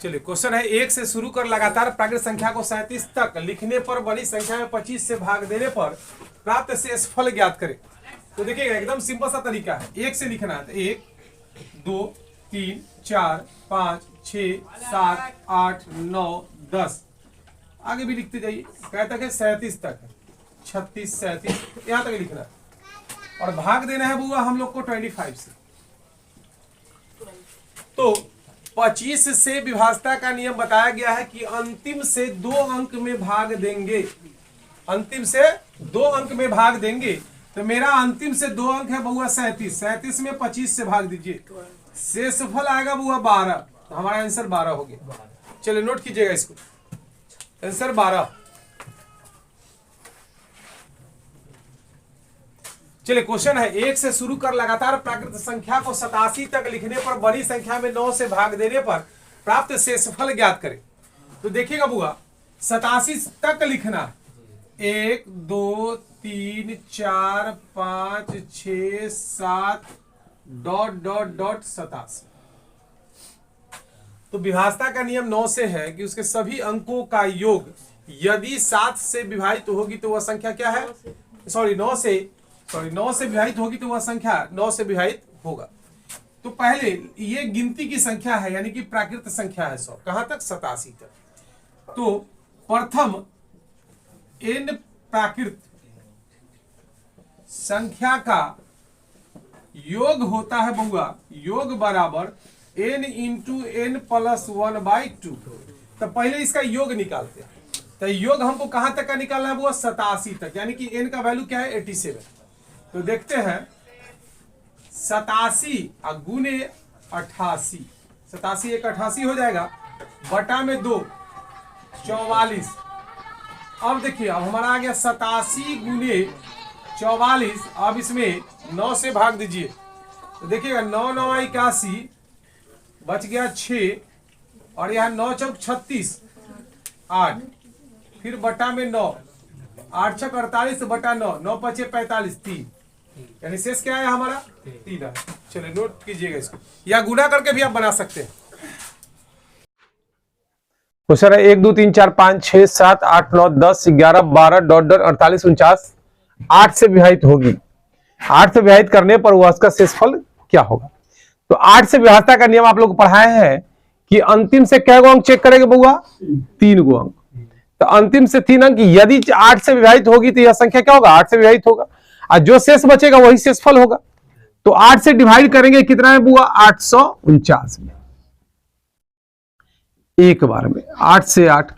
चलिए क्वेश्चन है, एक से शुरू कर लगातार प्राकृत संख्या को 37 तक लिखने पर बड़ी संख्या में 25 से भाग देने पर प्राप्त शेषफल ज्ञात करें। तो देखिएगा एकदम सिंपल सा तरीका है, एक से लिखना है। 1 2 3 4 5 6 7 8 9 10 आगे भी लिखते जाइए, क्या तक है 37 तक है, 36 37 यहां तक लिखना है और भाग देना है बुआ हम लोग को 25 से। तो 25 से विभाजता का नियम बताया गया है कि अंतिम से 2 अंक में भाग देंगे, अंतिम से 2 अंक में भाग देंगे। तो मेरा अंतिम से 2 अंक है बुआ 37, 37 में 25 से भाग दीजिए, शेषफल आएगा बुआ 12। तो हमारा आंसर 12 हो गया। चलिए नोट कीजिएगा इसको, आंसर 12। चलिए क्वेश्चन है, एक से शुरू कर लगातार प्राकृत संख्या को 87 तक लिखने पर बड़ी संख्या में 9 से भाग देने पर प्राप्त शेषफल ज्ञात करें। तो देखिएगा बुआ 87 तक लिखना है, 1 2 3 4 5 6 7 ... 87। तो विभाजता का नियम 9 से है कि उसके सभी अंकों का योग यदि 7 से विभाजित होगी तो वह संख्या क्या है, 9 से विभाजित होगी तो वह संख्या 9 से विभाजित होगा। तो पहले ये गिनती की संख्या है, यानी कि प्राकृत संख्या है 100, कहां तक 87 तक। तो प्रथम n प्राकृत संख्या का योग होता है बुआ, योग बराबर n इंटू n प्लस 1/2। तो पहले इसका योग निकालते हैं। तो योग हमको कहां तक का निकालना है बुआ, 87 तक, यानी कि n का वैल्यू क्या है 87। तो देखते हैं 87 गुने 88, 87 एक 88 हो जाएगा, बटा में 2 44। अब देखिए अब हमारा आ गया 87 गुने 44। अब इसमें 9 से भाग दीजिए, तो देखिएगा 9 9 81 बच गया 6 और यहाँ 9 चौक 36 8, फिर बटा में 9, 8 छक 48 बटा 9, 9 पचे 45 3, यानी शेष क्या है हमारा 3 है। चलिए नोट कीजिएगा इसको, या गुणा करके भी आप बना सकते हैं। क्वेश्चन है 1 2 3 4 5 6 7 8 9 10 11 12 ... 48 49 8 से विभाजित होगी। 8 से विभाजित करने पर वह उसका शेषफल क्या होगा। तो 8 से विभाजता का नियम आप लोग पढ़ाए हैं कि अंतिम से कै गो अंक चेक करेंगे बुआ, 3 गो अंक। तो अंतिम से 3 अंक यदि 8 से विभाजित होगी तो यह संख्या क्या होगा, 8 से विभाजित होगा, और जो शेष बचेगा वही शेषफल होगा। तो 8 से डिवाइड करेंगे कितना है बुआ, 849 में, एक बार में 8 से 8